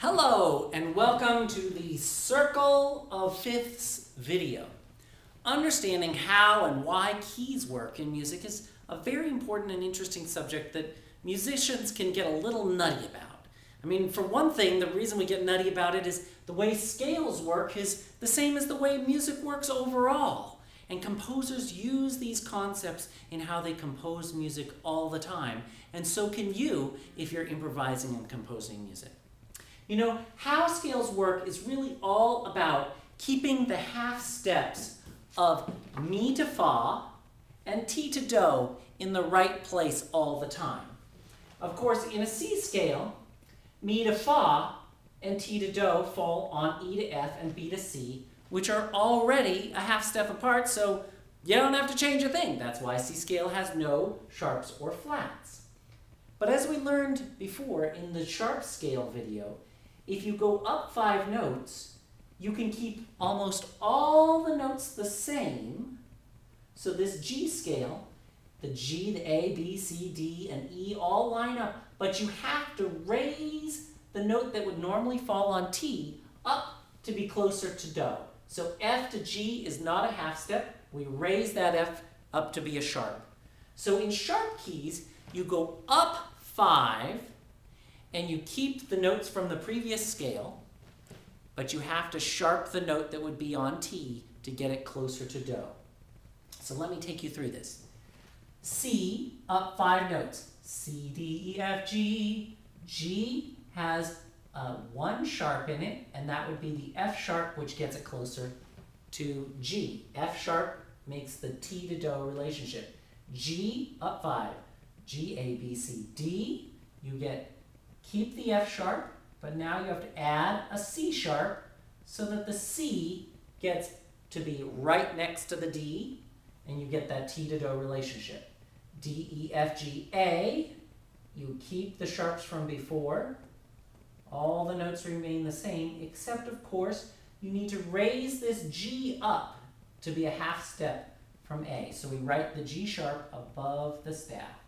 Hello and welcome to the Circle of Fifths video. Understanding how and why keys work in music is a very important and interesting subject that musicians can get a little nutty about. I mean, for one thing, the reason we get nutty about it is the way scales work is the same as the way music works overall. And composers use these concepts in how they compose music all the time. And so can you if you're improvising and composing music. You know, how scales work is really all about keeping the half steps of mi to fa and ti to do in the right place all the time. Of course, in a C scale, mi to fa and ti to do fall on E to F and B to C, which are already a half step apart, so you don't have to change a thing. That's why C scale has no sharps or flats. But as we learned before in the sharp scale video, if you go up 5 notes, you can keep almost all the notes the same. So this G scale, the G, the A, B, C, D, and E all line up, but you have to raise the note that would normally fall on T up to be closer to do. So F to G is not a half step. We raise that F up to be a sharp. So in sharp keys, you go up 5, and you keep the notes from the previous scale, but you have to sharp the note that would be on T to get it closer to do. So let me take you through this. C, up 5 notes. C, D, E, F, G. G has one sharp in it, and that would be the F sharp, which gets it closer to G. F sharp makes the T to do relationship. G, up 5. G, A, B, C, D. You keep the F sharp, but now you have to add a C sharp so that the C gets to be right next to the D, and you get that T to do relationship. D, E, F, G, A, you keep the sharps from before. All the notes remain the same, except of course, you need to raise this G up to be a half step from A. So we write the G sharp above the staff.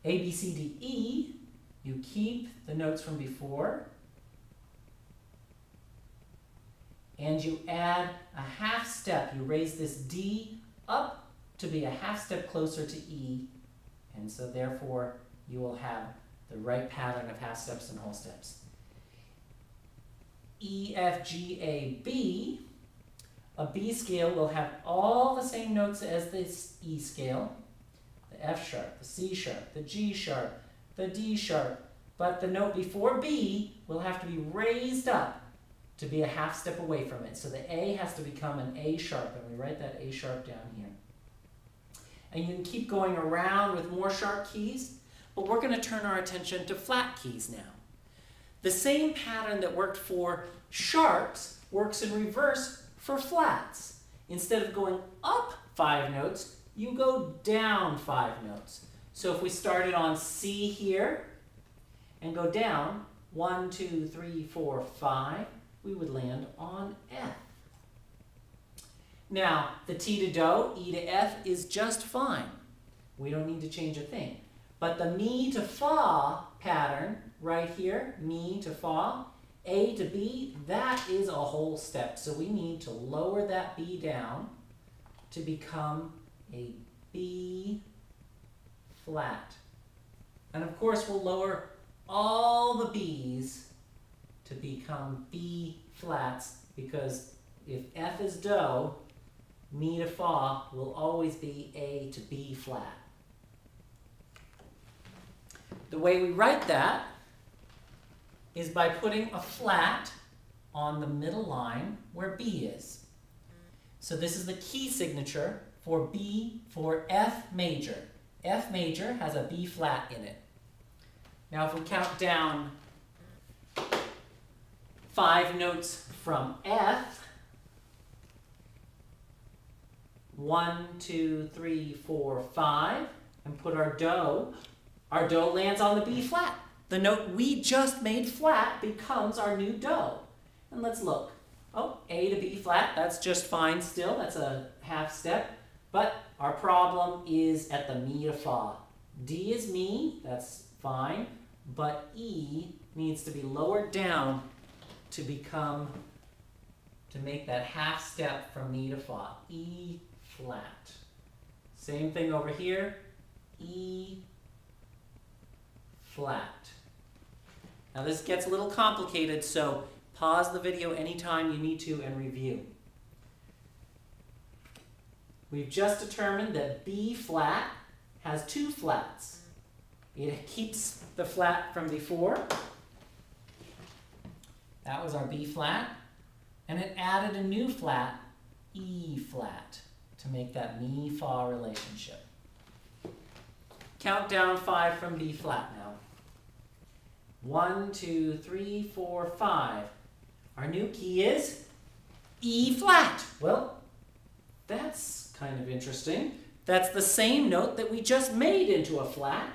A, B, C, D, E, you keep the notes from before, and you add a half step. You raise this D up to be a half step closer to E, and so therefore you will have the right pattern of half steps and whole steps. E, F, G, A, B. A B scale will have all the same notes as this E scale. The F sharp, the C sharp, the G sharp, the D sharp, but the note before B will have to be raised up to be a half step away from it. So the A has to become an A sharp, and we write that A sharp down here. And you can keep going around with more sharp keys, but we're going to turn our attention to flat keys now. The same pattern that worked for sharps works in reverse for flats. Instead of going up 5 notes, you go down 5 notes. So if we started on C here and go down 1, 2, 3, 4, 5, we would land on F. Now, the T to do, E to F is just fine. We don't need to change a thing. But the mi to fa pattern right here, mi to fa, A to B, that is a whole step. So we need to lower that B down to become a B flat. And of course, we'll lower all the B's to become B flats, because if F is do, mi to fa will always be A to B flat. The way we write that is by putting a flat on the middle line where B is. So this is the key signature for B for F major. F major has a B flat in it. Now if we count down 5 notes from F, 1, 2, 3, 4, 5, and put our do lands on the B flat. The note we just made flat becomes our new do. And let's look. Oh, A to B flat, that's just fine still. That's a half step. But our problem is at the mi to fa. D is mi, that's fine. but E needs to be lowered down to make that half step from mi to fa. E flat. Same thing over here. E flat. Now this gets a little complicated, so pause the video anytime you need to and review. We've just determined that B flat has two flats. It keeps the flat from before. That was our B flat. And it added a new flat, E flat, to make that mi-fa relationship. Count down 5 from B flat now. 1, 2, 3, 4, 5. Our new key is E flat. Well, that's kind of interesting. That's the same note that we just made into a flat.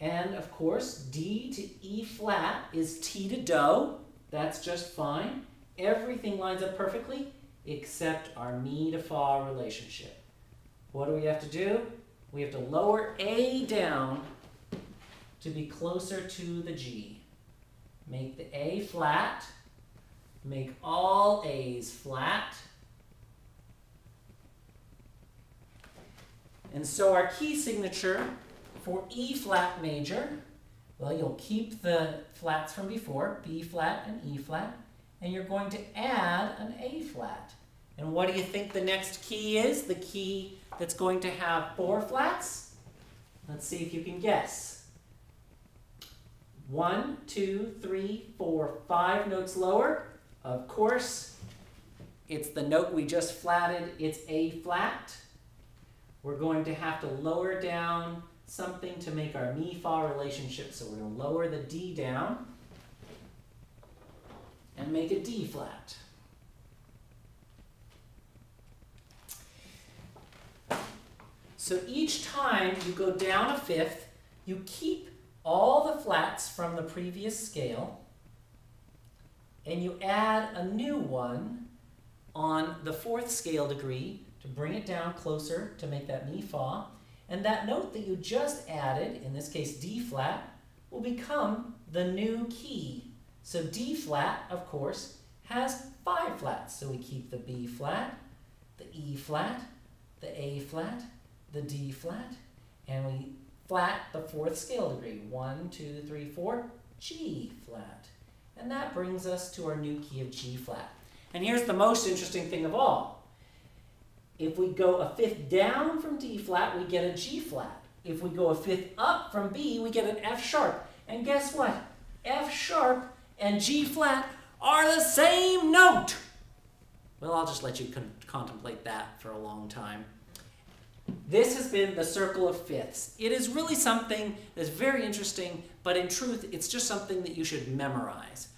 And of course, D to E flat is T to Do. That's just fine. Everything lines up perfectly except our mi to fa relationship. What do we have to do? We have to lower A down to be closer to the G. Make the A flat. Make all A's flat. And so our key signature for E flat major, well, you'll keep the flats from before, B flat and E flat, and you're going to add an A flat. And what do you think the next key is? The key that's going to have 4 flats? Let's see if you can guess. 1, 2, 3, 4, 5 notes lower. Of course, it's the note we just flatted. It's A flat. We're going to have to lower down something to make our mi-fa relationship. So we're going to lower the D down and make a D flat. So each time you go down a fifth, you keep all the flats from the previous scale and you add a new one on the 4th scale degree to bring it down closer to make that mi-fa. And that note that you just added, in this case D flat, will become the new key. So D flat, of course, has 5 flats. So we keep the B flat, the E flat, the A flat, the D flat, and we flat the 4th scale degree. 1, 2, 3, 4, G flat. And that brings us to our new key of G flat. And here's the most interesting thing of all. If we go a fifth down from D flat, we get a G flat. If we go a fifth up from B, we get an F sharp. And guess what? F sharp and G flat are the same note. Well, I'll just let you contemplate that for a long time. This has been the circle of fifths. It is really something that's very interesting, but in truth, it's just something that you should memorize.